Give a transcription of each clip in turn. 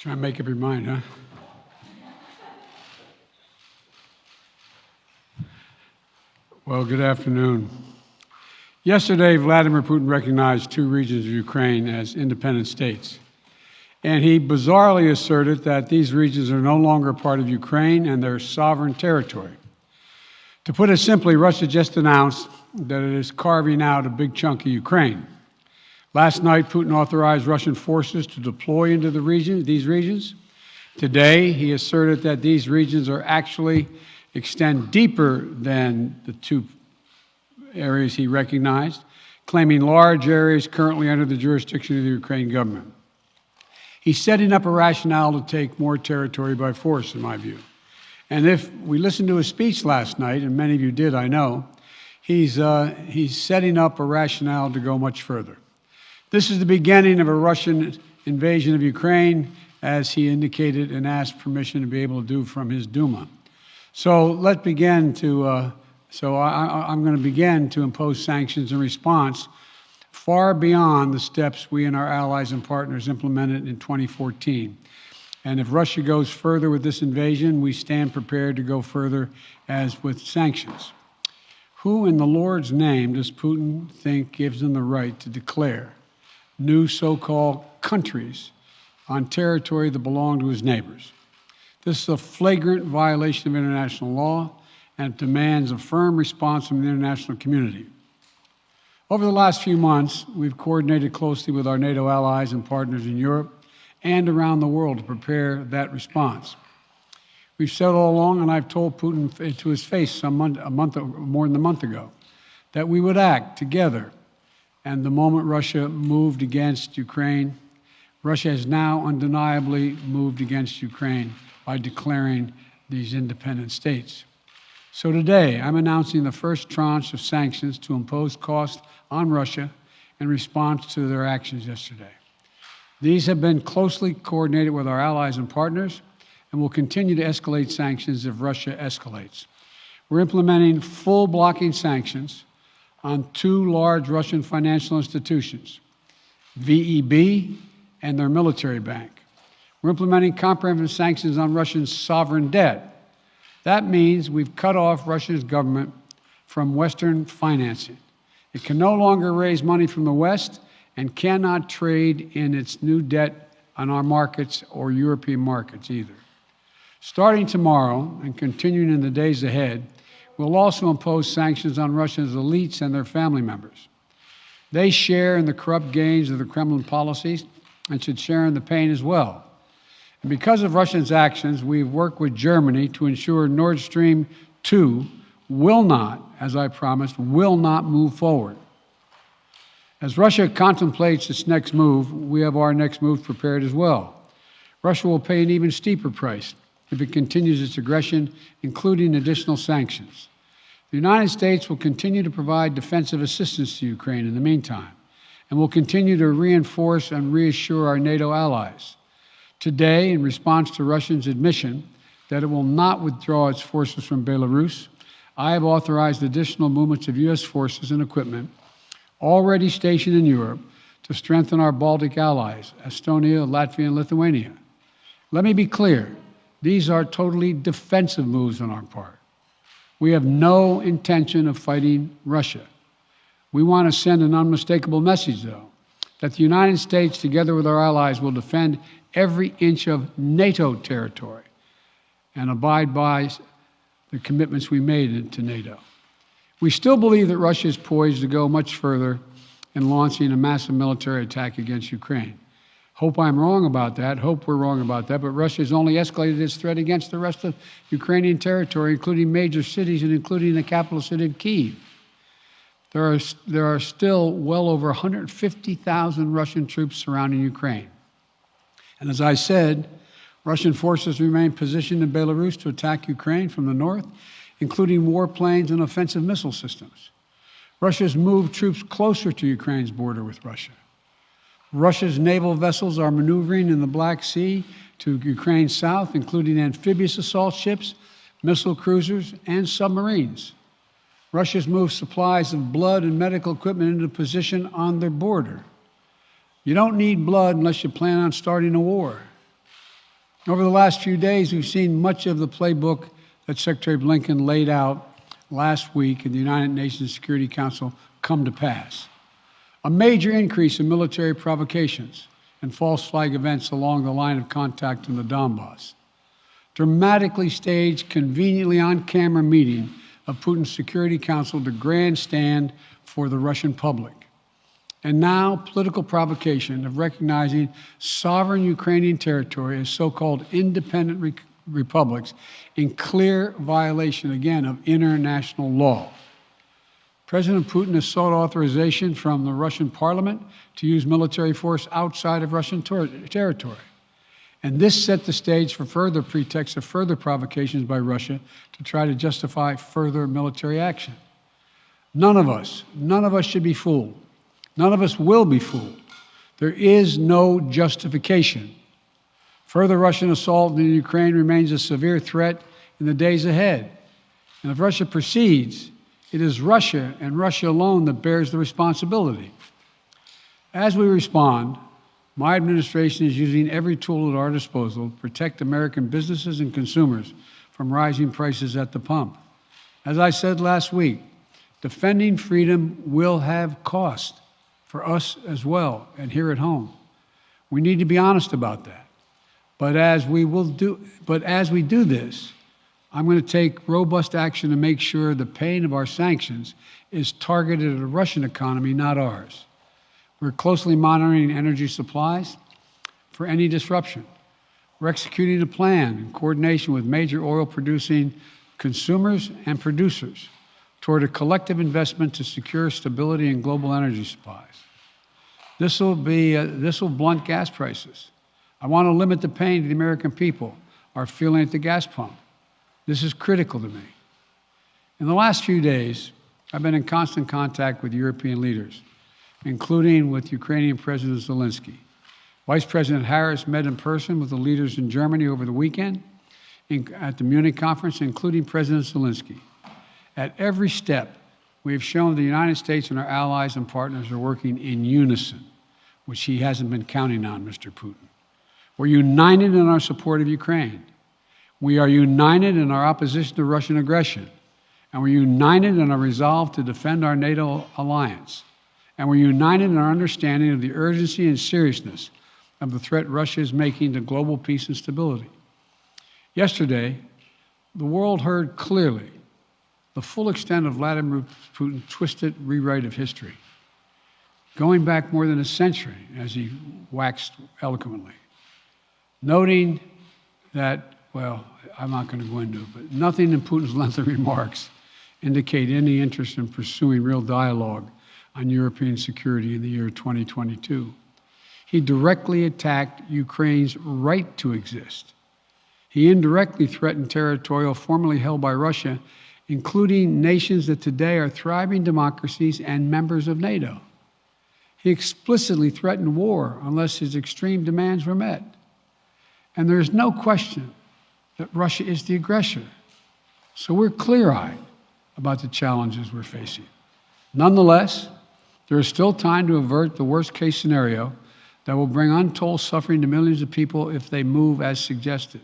Try and make up your mind, huh? Well, good afternoon. Yesterday, Vladimir Putin recognized two regions of Ukraine as independent states. And he bizarrely asserted that these regions are no longer part of Ukraine and their sovereign territory. To put it simply, Russia just announced that it is carving out a big chunk of Ukraine. Last night, Putin authorized Russian forces to deploy into these regions. Today, he asserted that these regions actually extend deeper than the two areas he recognized, claiming large areas currently under the jurisdiction of the Ukraine government. He's setting up a rationale to take more territory by force, in my view. And if we listened to his speech last night, and many of you did, I know, he's setting up a rationale to go much further. This is the beginning of a Russian invasion of Ukraine, as he indicated and asked permission to be able to do from his Duma. So let's begin to, I'm going to begin to impose sanctions in response far beyond the steps we and our allies and partners implemented in 2014. And if Russia goes further with this invasion, we stand prepared to go further as with sanctions. Who in the Lord's name does Putin think gives him the right to declare new so-called countries on territory that belong to his neighbors? This is a flagrant violation of international law and demands a firm response from the international community. Over the last few months, we've coordinated closely with our NATO allies and partners in Europe and around the world to prepare that response. We've said all along, and I've told Putin to his face more than a month ago, that we would act together. And the moment Russia moved against Ukraine, Russia has now undeniably moved against Ukraine by declaring these independent states. So today, I'm announcing the first tranche of sanctions to impose costs on Russia in response to their actions yesterday. These have been closely coordinated with our allies and partners and will continue to escalate sanctions if Russia escalates. We're implementing full blocking sanctions on two large Russian financial institutions, VEB and their military bank. We're implementing comprehensive sanctions on Russian sovereign debt. That means we've cut off Russia's government from Western financing. It can no longer raise money from the West and cannot trade in its new debt on our markets or European markets either. Starting tomorrow and continuing in the days ahead, we'll also impose sanctions on Russia's elites and their family members. They share in the corrupt gains of the Kremlin policies and should share in the pain as well. And because of Russia's actions, we've worked with Germany to ensure Nord Stream 2 will not, as I promised, will not move forward. As Russia contemplates its next move, we have our next move prepared as well. Russia will pay an even steeper price if it continues its aggression, including additional sanctions. The United States will continue to provide defensive assistance to Ukraine in the meantime, and will continue to reinforce and reassure our NATO allies. Today, in response to Russia's admission that it will not withdraw its forces from Belarus, I have authorized additional movements of U.S. forces and equipment already stationed in Europe to strengthen our Baltic allies, Estonia, Latvia, and Lithuania. Let me be clear, these are totally defensive moves on our part. We have no intention of fighting Russia. We want to send an unmistakable message, though, that the United States, together with our allies, will defend every inch of NATO territory and abide by the commitments we made to NATO. We still believe that Russia is poised to go much further in launching a massive military attack against Ukraine. Hope I'm wrong about that. Hope we're wrong about that. But Russia has only escalated its threat against the rest of Ukrainian territory, including major cities and including the capital city of Kyiv. There are still well over 150,000 Russian troops surrounding Ukraine. And as I said, Russian forces remain positioned in Belarus to attack Ukraine from the north, including warplanes and offensive missile systems. Russia's moved troops closer to Ukraine's border with Russia. Russia's naval vessels are maneuvering in the Black Sea to Ukraine's south, including amphibious assault ships, missile cruisers, and submarines. Russia's moved supplies of blood and medical equipment into position on their border. You don't need blood unless you plan on starting a war. Over the last few days, we've seen much of the playbook that Secretary Blinken laid out last week in the United Nations Security Council come to pass. A major increase in military provocations and false flag events along the line of contact in the Donbass. Dramatically staged, conveniently on-camera meeting of Putin's Security Council to grandstand for the Russian public. And now, political provocation of recognizing sovereign Ukrainian territory as so-called independent republics in clear violation, again, of international law. President Putin has sought authorization from the Russian parliament to use military force outside of Russian territory. And this set the stage for further pretexts of further provocations by Russia to try to justify further military action. None of us should be fooled. None of us will be fooled. There is no justification. Further Russian assault in Ukraine remains a severe threat in the days ahead. And if Russia proceeds, it is Russia and Russia alone that bears the responsibility. As we respond, my administration is using every tool at our disposal to protect American businesses and consumers from rising prices at the pump. As I said last week, defending freedom will have cost for us as well and here at home. We need to be honest about that. But as we do this, I'm going to take robust action to make sure the pain of our sanctions is targeted at the Russian economy, not ours. We're closely monitoring energy supplies for any disruption. We're executing a plan in coordination with major oil-producing consumers and producers toward a collective investment to secure stability in global energy supplies. This will blunt gas prices. I want to limit the pain to the American people are feeling at the gas pump. This is critical to me. In the last few days, I've been in constant contact with European leaders, including with Ukrainian President Zelensky. Vice President Harris met in person with the leaders in Germany over the weekend at the Munich conference, including President Zelensky. At every step, we have shown the United States and our allies and partners are working in unison, which he hasn't been counting on, Mr. Putin. We're united in our support of Ukraine. We are united in our opposition to Russian aggression. And we're united in our resolve to defend our NATO alliance. And we're united in our understanding of the urgency and seriousness of the threat Russia is making to global peace and stability. Yesterday, the world heard clearly the full extent of Vladimir Putin's twisted rewrite of history, going back more than a century, as he waxed eloquently, noting that, well, I'm not going to go into it, but nothing in Putin's lengthy remarks indicate any interest in pursuing real dialogue on European security in the year 2022. He directly attacked Ukraine's right to exist. He indirectly threatened territory formerly held by Russia, including nations that today are thriving democracies and members of NATO. He explicitly threatened war unless his extreme demands were met. And there is no question that Russia is the aggressor. So we're clear-eyed about the challenges we're facing. Nonetheless, there is still time to avert the worst-case scenario that will bring untold suffering to millions of people if they move as suggested.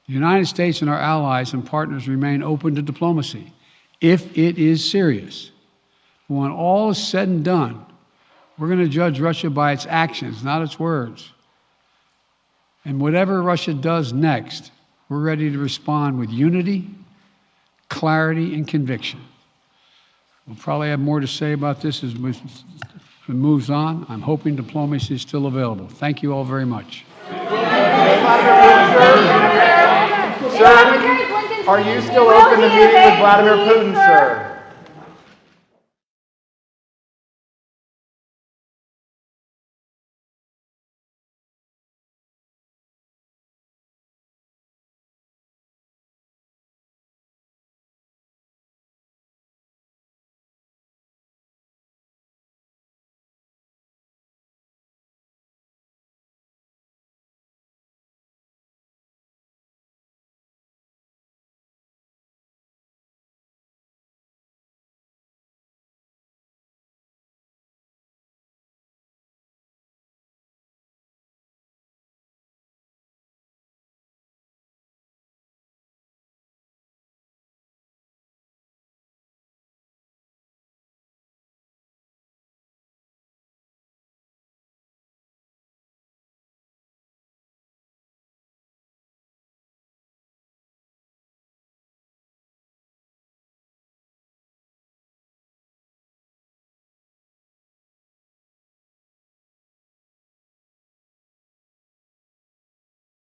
The United States and our allies and partners remain open to diplomacy if it is serious. When all is said and done, we're going to judge Russia by its actions, not its words. And whatever Russia does next, we're ready to respond with unity, clarity, and conviction. We'll probably have more to say about this as it moves on. I'm hoping diplomacy is still available. Thank you all very much. Sir, are you still open to meeting with Vladimir Putin, sir?